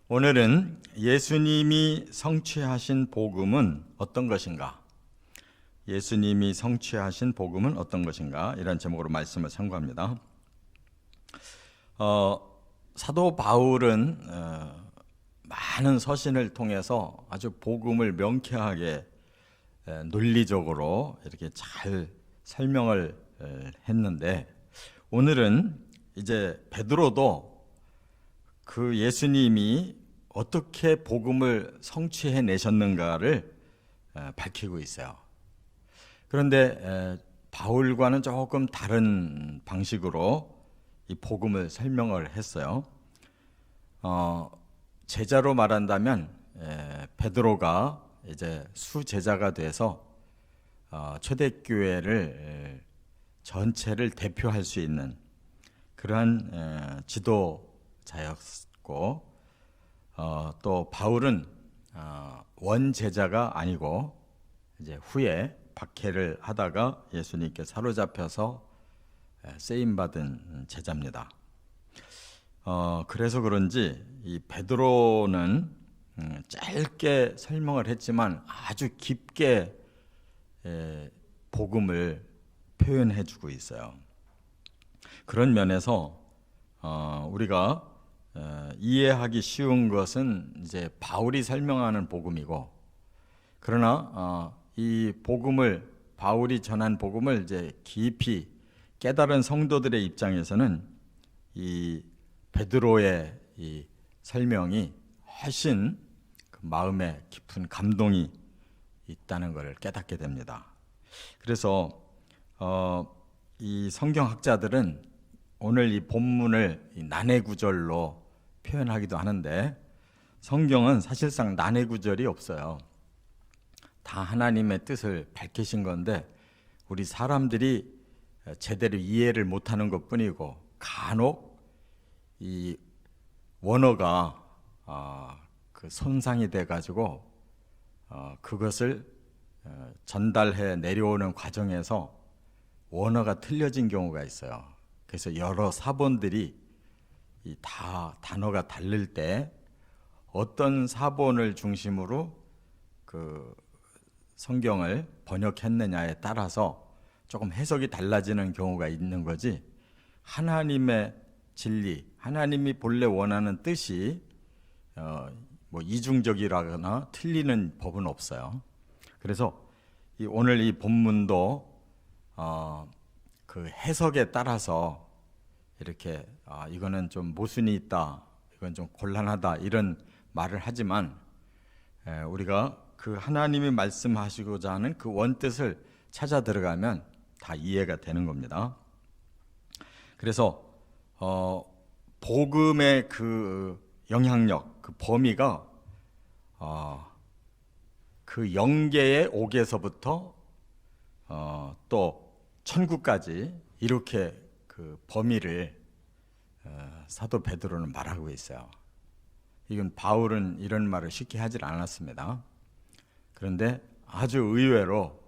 오늘은 예수님이 성취하신 복음은 어떤 것인가? 예수님이 성취하신 복음은 어떤 것인가? 이런 제목으로 말씀을 참고합니다. 사도 바울은 많은 서신을 통해서 아주 복음을 명쾌하게 논리적으로 이렇게 잘 설명을 했는데, 오늘은 이제 베드로도 그 예수님이 어떻게 복음을 성취해 내셨는가를 밝히고 있어요. 그런데 바울과는 조금 다른 방식으로 이 복음을 설명을 했어요. 제자로 말한다면 베드로가 이제 수제자가 돼서 초대교회를 전체를 대표할 수 있는 그러한 지도자였고, 또 바울은 원제자가 아니고 이제 후에 박해를 하다가 예수님께 사로잡혀서 쓰임받은 제자입니다. 그래서 그런지 이 베드로는 짧게 설명을 했지만 아주 깊게 복음을 표현해 주고 있어요. 그런 면에서 우리가 이해하기 쉬운 것은 이제 바울이 설명하는 복음이고, 그러나 이 복음을, 바울이 전한 복음을 이제 깊이 깨달은 성도들의 입장에서는 이 베드로의 이 설명이 훨씬 그 마음에 깊은 감동이 있다는 것을 깨닫게 됩니다. 그래서 이 성경학자들은 오늘 이 본문을 이 난해 구절로 표현하기도 하는데, 성경은 사실상 난해 구절이 없어요. 다 하나님의 뜻을 밝히신 건데 우리 사람들이 제대로 이해를 못하는 것뿐이고, 간혹 이 원어가 그 손상이 돼가지고 그것을 전달해 내려오는 과정에서 원어가 틀려진 경우가 있어요. 그래서 여러 사본들이 다 단어가 다를 때 어떤 사본을 중심으로 그 성경을 번역했느냐에 따라서 조금 해석이 달라지는 경우가 있는 거지, 하나님의 진리, 하나님이 본래 원하는 뜻이 뭐 이중적이라거나 틀리는 법은 없어요. 그래서 오늘 이 본문도 그 해석에 따라서 이렇게 이거는 좀 모순이 있다, 이건 좀 곤란하다, 이런 말을 하지만 우리가 그 하나님이 말씀하시고자 하는 그 원뜻을 찾아 들어가면 다 이해가 되는 겁니다. 그래서 복음의 그 영향력, 그 범위가 그 영계의 옥에서부터 또 천국까지 이렇게 그 범위를 사도 베드로는 말하고 있어요. 이건 바울은 이런 말을 쉽게 하질 않았습니다. 그런데 아주 의외로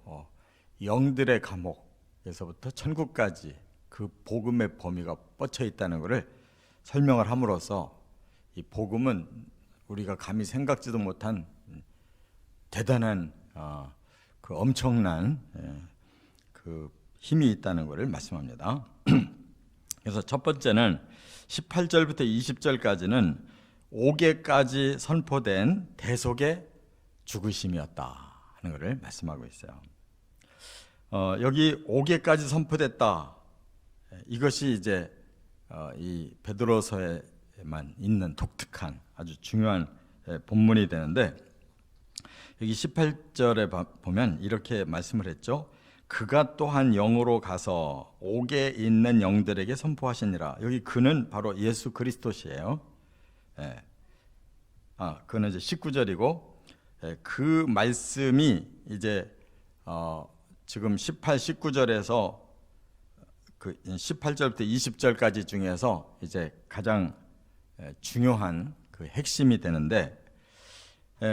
영들의 감옥에서부터 천국까지 그 복음의 범위가 뻗쳐 있다는 것을 설명을 함으로써 이 복음은 우리가 감히 생각지도 못한 대단한 그 엄청난 그 힘이 있다는 것을 말씀합니다. 그래서 첫 번째는 18절부터 20절까지는 옥에까지 선포된 대속의 죽으심이었다 하는 것을 말씀하고 있어요. 여기 옥에까지 선포됐다, 이것이 이제 이 베드로서에만 있는 독특한 아주 중요한 본문이 되는데, 여기 18절에 보면 이렇게 말씀을 했죠. 그가 또한 영으로 가서 옥에 있는 영들에게 선포하시니라. 여기 그는 바로 예수 그리스도시에요. 그는 이제 19절이고, 그 말씀이 이제 지금 18, 19절에서 그 18절부터 20절까지 중에서 이제 가장 중요한 그 핵심이 되는데,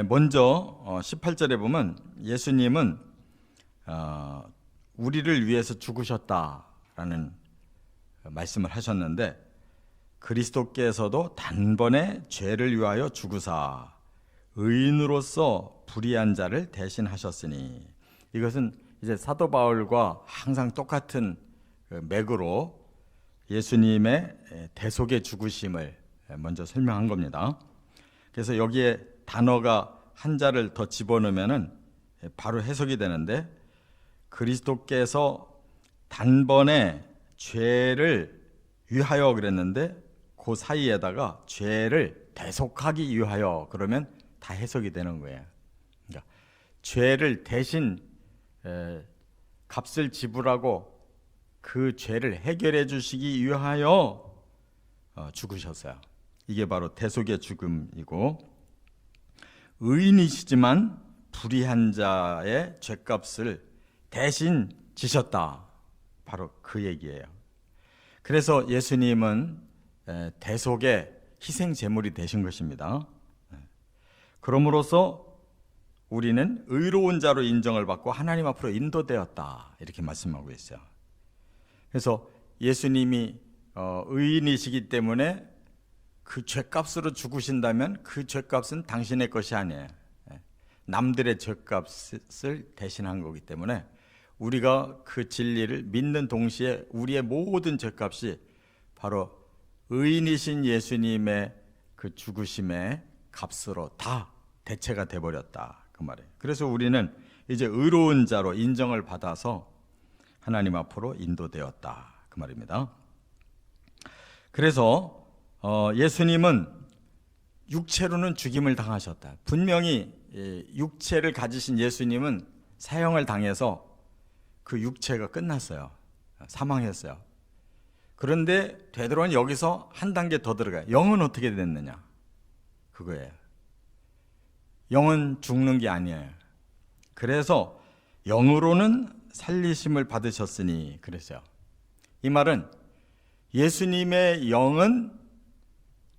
먼저 18절에 보면 예수님은 우리를 위해서 죽으셨다라는 말씀을 하셨는데, 그리스도께서도 단번에 죄를 위하여 죽으사 의인으로서 불의한 자를 대신하셨으니, 이것은 이제 사도 바울과 항상 똑같은 맥으로 예수님의 대속의 죽으심을 먼저 설명한 겁니다. 그래서 여기에 단어가 한 자를 더 집어넣으면은 바로 해석이 되는데, 그리스도께서 단번에 죄를 위하여 그랬는데 그 사이에다가 죄를 대속하기 위하여 그러면 다 해석이 되는 거예요. 그러니까 죄를 대신 값을 지불하고 그 죄를 해결해 주시기 위하여 죽으셨어요. 이게 바로 대속의 죽음이고, 의인이시지만 불의한 자의 죄값을 대신 지셨다, 바로 그 얘기예요. 그래서 예수님은 대속의 희생 제물이 되신 것입니다. 그럼으로써 우리는 의로운 자로 인정을 받고 하나님 앞으로 인도되었다, 이렇게 말씀하고 있어요. 그래서 예수님이 의인이시기 때문에 그 죄값으로 죽으신다면 그 죄값은 당신의 것이 아니에요. 남들의 죄값을 대신한 거기 때문에 우리가 그 진리를 믿는 동시에 우리의 모든 죄값이 바로 의인이신 예수님의 그 죽으심의 값으로 다 대체가 돼버렸다, 그 말이에요. 그래서 우리는 이제 의로운 자로 인정을 받아서 하나님 앞으로 인도되었다, 그 말입니다. 그래서 예수님은 육체로는 죽임을 당하셨다. 분명히 육체를 가지신 예수님은 사형을 당해서 그 육체가 끝났어요. 사망했어요. 그런데 되도록이면 여기서 한 단계 더 들어가요. 영은 어떻게 됐느냐, 그거예요. 영은 죽는 게 아니에요. 그래서 영으로는 살리심을 받으셨으니 그랬어요. 이 말은 예수님의 영은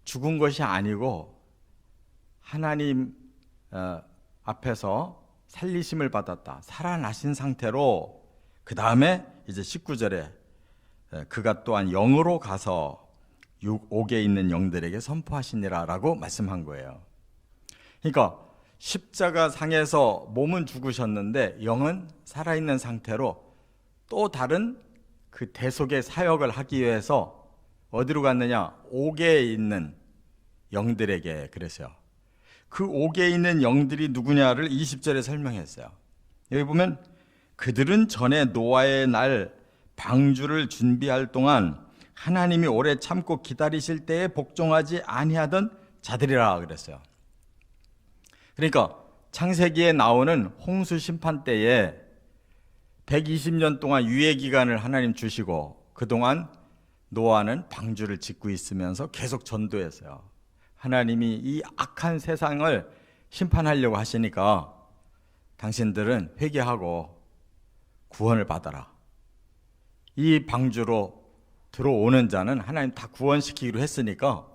죽은 것이 아니고 하나님 앞에서 살리심을 받았다, 살아나신 상태로, 그 다음에 이제 19절에 그가 또한 영으로 가서 옥에 있는 영들에게 선포하시니라 라고 말씀한 거예요. 그러니까 십자가 상에서 몸은 죽으셨는데 영은 살아있는 상태로 또 다른 그 대속의 사역을 하기 위해서 어디로 갔느냐, 옥에 있는 영들에게 그랬어요. 그 옥에 있는 영들이 누구냐를 20절에 설명했어요. 여기 보면 그들은 전에 노아의 날 방주를 준비할 동안 하나님이 오래 참고 기다리실 때에 복종하지 아니하던 자들이라 그랬어요. 그러니까 창세기에 나오는 홍수 심판 때에 120년 동안 유예 기간을 하나님 주시고, 그동안 노아는 방주를 짓고 있으면서 계속 전도했어요. 하나님이 이 악한 세상을 심판하려고 하시니까 당신들은 회개하고 구원을 받아라. 이 방주로 들어오는 자는 하나님 다 구원시키기로 했으니까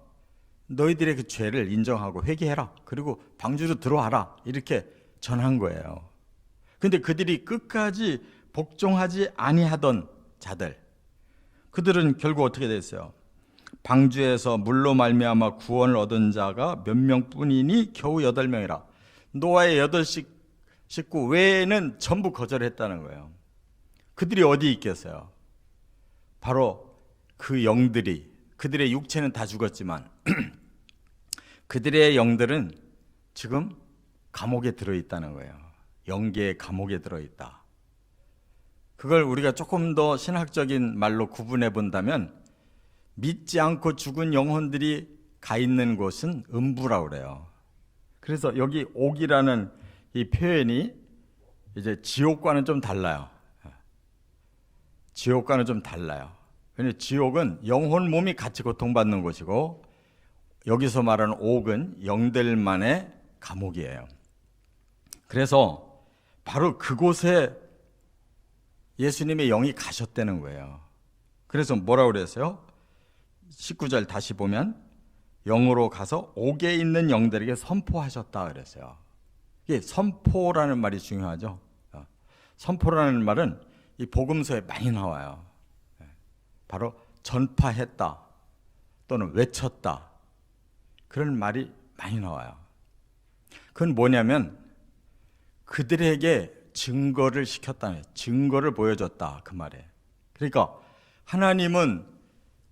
너희들의 그 죄를 인정하고 회개해라. 그리고 방주로 들어와라. 이렇게 전한 거예요. 근데 그들이 끝까지 복종하지 아니하던 자들, 그들은 결국 어떻게 됐어요? 방주에서 물로 말미암아 구원을 얻은 자가 몇 명뿐이니 겨우 8명이라. 노아의 8식구 외에는 전부 거절했다는 거예요. 그들이 어디 있겠어요? 바로 그 영들이, 그들의 육체는 다 죽었지만 그들의 영들은 지금 감옥에 들어있다는 거예요. 영계의 감옥에 들어있다. 그걸 우리가 조금 더 신학적인 말로 구분해 본다면, 믿지 않고 죽은 영혼들이 가 있는 곳은 음부라고 그래요. 그래서 여기 옥이라는 이 표현이 이제 지옥과는 좀 달라요. 지옥과는 좀 달라요. 왜냐하면 지옥은 영혼 몸이 같이 고통받는 곳이고, 여기서 말하는 옥은 영들만의 감옥이에요. 그래서 바로 그곳에 예수님의 영이 가셨다는 거예요. 그래서 뭐라고 그랬어요? 19절 다시 보면 영으로 가서 옥에 있는 영들에게 선포하셨다 그랬어요. 이게 선포라는 말이 중요하죠. 선포라는 말은 이 복음서에 많이 나와요. 바로 전파했다, 또는 외쳤다. 그런 말이 많이 나와요. 그건 뭐냐면 그들에게 증거를 시켰다는, 증거를 보여줬다 그 말이에요. 그러니까 하나님은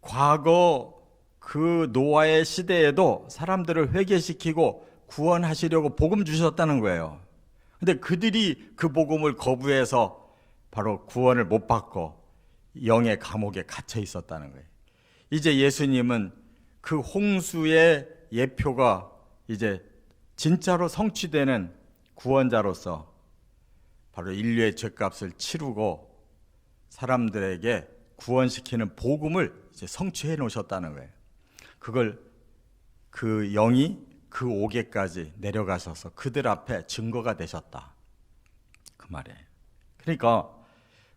과거 그 노아의 시대에도 사람들을 회개시키고 구원하시려고 복음 주셨다는 거예요. 근데 그들이 그 복음을 거부해서 바로 구원을 못 받고 영의 감옥에 갇혀 있었다는 거예요. 이제 예수님은 그 홍수의 예표가 이제 진짜로 성취되는 구원자로서 바로 인류의 죄값을 치르고 사람들에게 구원시키는 복음을 이제 성취해 놓으셨다는 거예요. 그걸 그 영이 그 옥에까지 내려가셔서 그들 앞에 증거가 되셨다 그 말이에요. 그러니까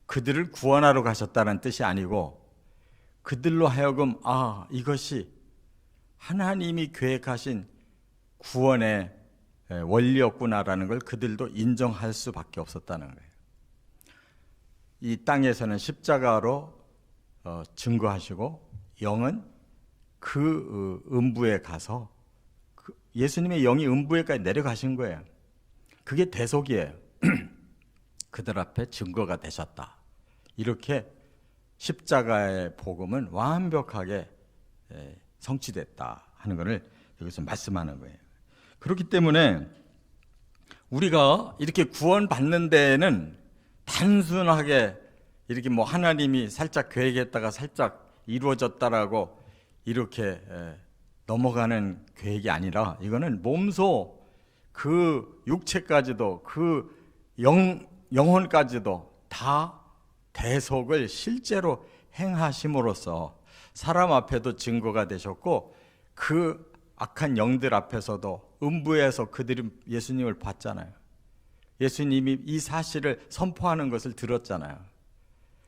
그들을 구원하러 가셨다는 뜻이 아니고 그들로 하여금 이것이 하나님이 계획하신 구원의 원리였구나라는 걸 그들도 인정할 수밖에 없었다는 거예요. 이 땅에서는 십자가로 증거하시고 영은 그 음부에 가서 예수님의 영이 음부에까지 내려가신 거예요. 그게 대속이에요. 그들 앞에 증거가 되셨다. 이렇게 십자가의 복음은 완벽하게 성취됐다 하는 것을 여기서 말씀하는 거예요. 그렇기 때문에 우리가 이렇게 구원받는 데에는 단순하게 이렇게 뭐 하나님이 살짝 계획했다가 살짝 이루어졌다라고 이렇게 넘어가는 계획이 아니라 이거는 몸소 그 육체까지도 그 영혼까지도 다 대속을 실제로 행하심으로써 사람 앞에도 증거가 되셨고 그 악한 영들 앞에서도 음부에서 그들이 예수님을 봤잖아요. 예수님이 이 사실을 선포하는 것을 들었잖아요.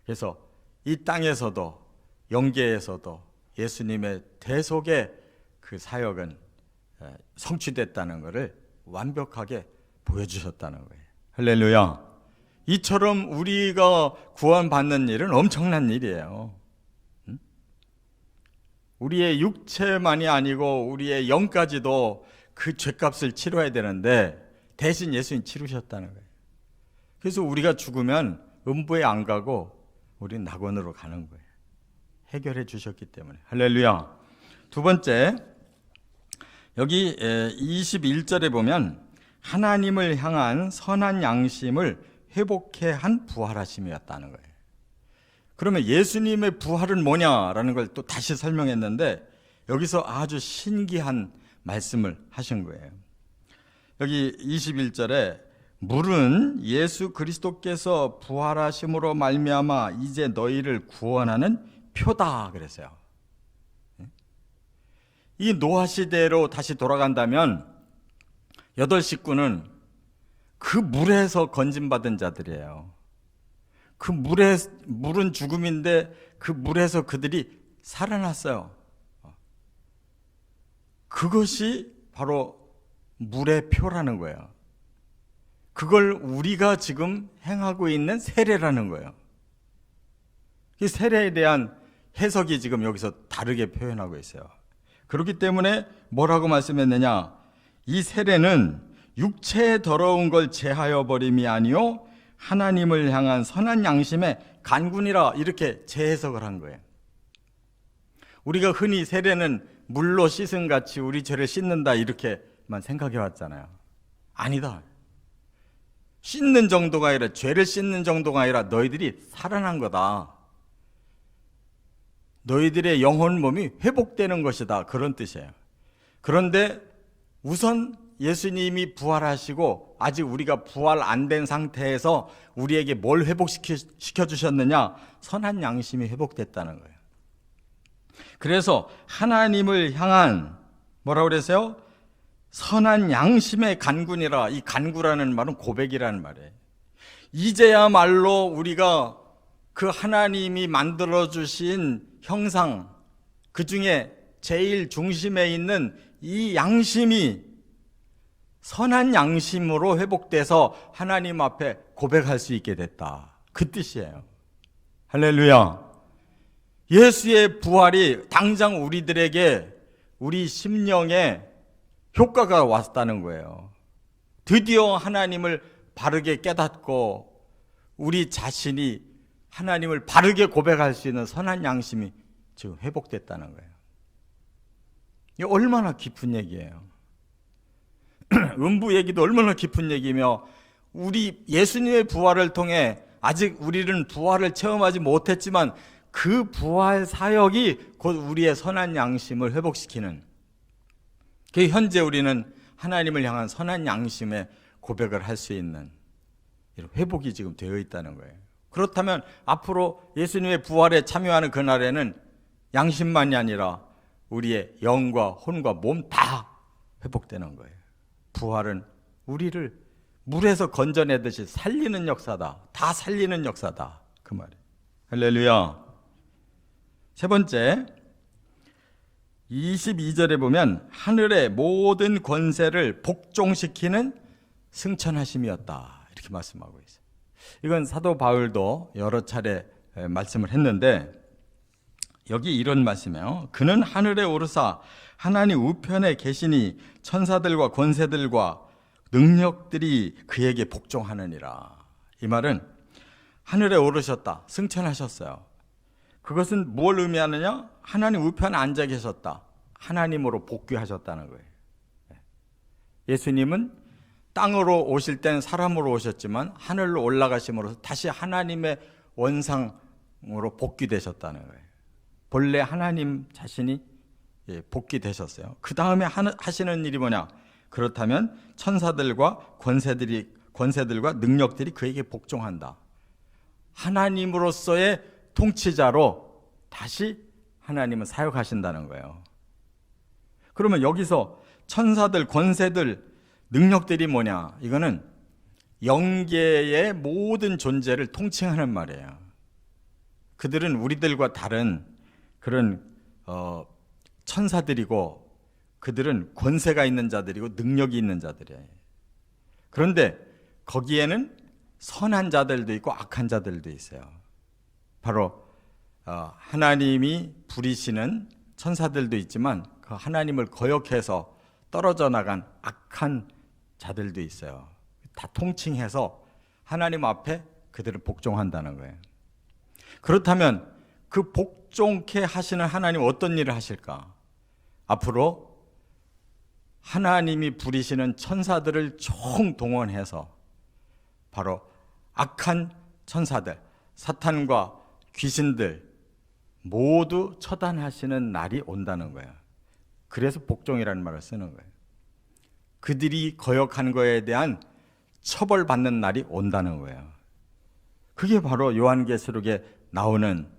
그래서 이 땅에서도 영계에서도 예수님의 대속의 그 사역은 성취됐다는 것을 완벽하게 보여주셨다는 거예요. 할렐루야. 이처럼 우리가 구원받는 일은 엄청난 일이에요. 우리의 육체만이 아니고 우리의 영까지도 그 죄값을 치러야 되는데 대신 예수님 치르셨다는 거예요. 그래서 우리가 죽으면 음부에 안 가고 우리는 낙원으로 가는 거예요. 해결해 주셨기 때문에. 할렐루야. 두 번째, 여기 21절에 보면 하나님을 향한 선한 양심을 회복해 한 부활하심이었다는 거예요. 그러면 예수님의 부활은 뭐냐라는 걸 또 다시 설명했는데 여기서 아주 신기한 말씀을 하신 거예요. 여기 21절에 물은 예수 그리스도께서 부활하심으로 말미암아 이제 너희를 구원하는 표다 그랬어요. 이 노아 시대로 다시 돌아간다면 8 식구는 그 물에서 건진받은 자들이에요. 그 물은 죽음인데 그 물에서 그들이 살아났어요. 그것이 바로 물의 표라는 거예요. 그걸 우리가 지금 행하고 있는 세례라는 거예요. 이 세례에 대한 해석이 지금 여기서 다르게 표현하고 있어요. 그렇기 때문에 뭐라고 말씀했느냐? 이 세례는 육체의 더러운 걸 제하여 버림이 아니요 하나님을 향한 선한 양심의 간군이라 이렇게 재해석을 한 거예요. 우리가 흔히 세례는 물로 씻은 같이 우리 죄를 씻는다 이렇게만 생각해 왔잖아요. 아니다. 씻는 정도가 아니라 죄를 씻는 정도가 아니라 너희들이 살아난 거다. 너희들의 영혼 몸이 회복되는 것이다. 그런 뜻이에요. 그런데 우선 예수님이 부활하시고 아직 우리가 부활 안 된 상태에서 우리에게 뭘 회복시켜 주셨느냐? 선한 양심이 회복됐다는 거예요. 그래서 하나님을 향한 뭐라고 그랬어요? 선한 양심의 간군이라. 이 간구라는 말은 고백이라는 말이에요. 이제야말로 우리가 그 하나님이 만들어주신 형상 그 중에 제일 중심에 있는 이 양심이 선한 양심으로 회복돼서 하나님 앞에 고백할 수 있게 됐다. 그 뜻이에요. 할렐루야. 예수의 부활이 당장 우리들에게 우리 심령에 효과가 왔다는 거예요. 드디어 하나님을 바르게 깨닫고 우리 자신이 하나님을 바르게 고백할 수 있는 선한 양심이 지금 회복됐다는 거예요. 이게 얼마나 깊은 얘기예요. 음부 얘기도 얼마나 깊은 얘기며, 우리 예수님의 부활을 통해 아직 우리는 부활을 체험하지 못했지만 그 부활 사역이 곧 우리의 선한 양심을 회복시키는, 그 현재 우리는 하나님을 향한 선한 양심의 고백을 할 수 있는 이런 회복이 지금 되어 있다는 거예요. 그렇다면 앞으로 예수님의 부활에 참여하는 그날에는 양심만이 아니라 우리의 영과 혼과 몸 다 회복되는 거예요. 부활은 우리를 물에서 건져내듯이 살리는 역사다. 다 살리는 역사다. 그 말이에요. 할렐루야. 세 번째, 22절에 보면 하늘의 모든 권세를 복종시키는 승천하심이었다, 이렇게 말씀하고 있어요. 이건 사도 바울도 여러 차례 말씀을 했는데, 여기 이런 말씀이에요. 그는 하늘에 오르사 하나님 우편에 계시니 천사들과 권세들과 능력들이 그에게 복종하느니라. 이 말은 하늘에 오르셨다, 승천하셨어요. 그것은 뭘 의미하느냐? 하나님 우편에 앉아 계셨다, 하나님으로 복귀하셨다는 거예요. 예수님은 땅으로 오실 땐 사람으로 오셨지만 하늘로 올라가심으로써 다시 하나님의 원상으로 복귀되셨다는 거예요. 본래 하나님 자신이 복귀되셨어요. 그 다음에 하시는 일이 뭐냐? 그렇다면 천사들과 권세들과 능력들이 그에게 복종한다. 하나님으로서의 통치자로 다시 하나님은 사역하신다는 거예요. 그러면 여기서 천사들, 권세들, 능력들이 뭐냐? 이거는 영계의 모든 존재를 통칭하는 말이에요. 그들은 우리들과 다른 그런 천사들이고, 그들은 권세가 있는 자들이고 능력이 있는 자들이에요. 그런데 거기에는 선한 자들도 있고 악한 자들도 있어요. 바로 하나님이 부리시는 천사들도 있지만 그 하나님을 거역해서 떨어져 나간 악한 자들도 있어요. 다 통칭해서 하나님 앞에 그들을 복종한다는 거예요. 그렇다면 그 복종케 하시는 하나님 어떤 일을 하실까? 앞으로 하나님이 부리시는 천사들을 총동원해서 바로 악한 천사들, 사탄과 귀신들 모두 처단하시는 날이 온다는 거예요. 그래서 복종이라는 말을 쓰는 거예요. 그들이 거역한 거에 대한 처벌받는 날이 온다는 거예요. 그게 바로 요한계시록에 나오는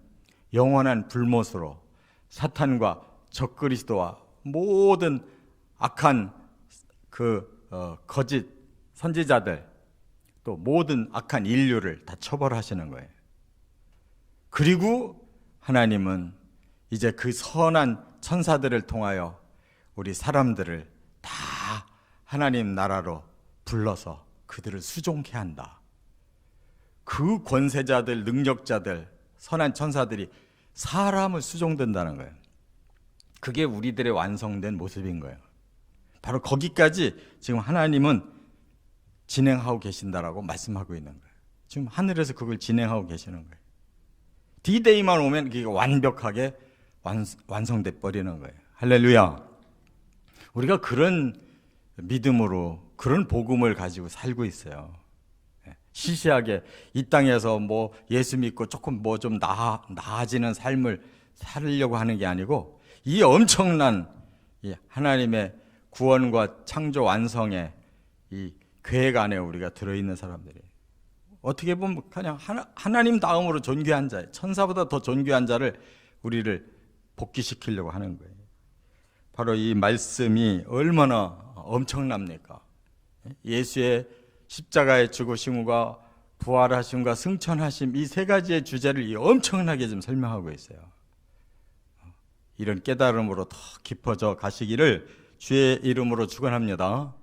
영원한 불못으로 사탄과 적그리스도와 모든 악한 거짓 선지자들, 또 모든 악한 인류를 다 처벌하시는 거예요. 그리고 하나님은 이제 그 선한 천사들을 통하여 우리 사람들을 다 하나님 나라로 불러서 그들을 수종케 한다. 그 권세자들, 능력자들, 선한 천사들이 사람을 수종된다는 거예요. 그게 우리들의 완성된 모습인 거예요. 바로 거기까지 지금 하나님은 진행하고 계신다라고 말씀하고 있는 거예요. 지금 하늘에서 그걸 진행하고 계시는 거예요. D-Day만 오면 그게 완벽하게 완성돼 버리는 거예요. 할렐루야. 우리가 그런 믿음으로 그런 복음을 가지고 살고 있어요. 시시하게 이 땅에서 뭐 예수 믿고 조금 뭐 좀 나아지는 삶을 살려고 하는 게 아니고, 이 엄청난 하나님의 구원과 창조 완성의 이 계획 안에 우리가 들어있는 사람들이, 어떻게 보면 그냥 하나님 다음으로 존귀한 자, 천사보다 더 존귀한 자를 우리를 복귀시키려고 하는 거예요. 바로 이 말씀이 얼마나 엄청납니까? 예수의 십자가의 죽으심과 부활하심과 승천하심, 이 세 가지의 주제를 엄청나게 좀 설명하고 있어요. 이런 깨달음으로 더 깊어져 가시기를 주의 이름으로 축원합니다.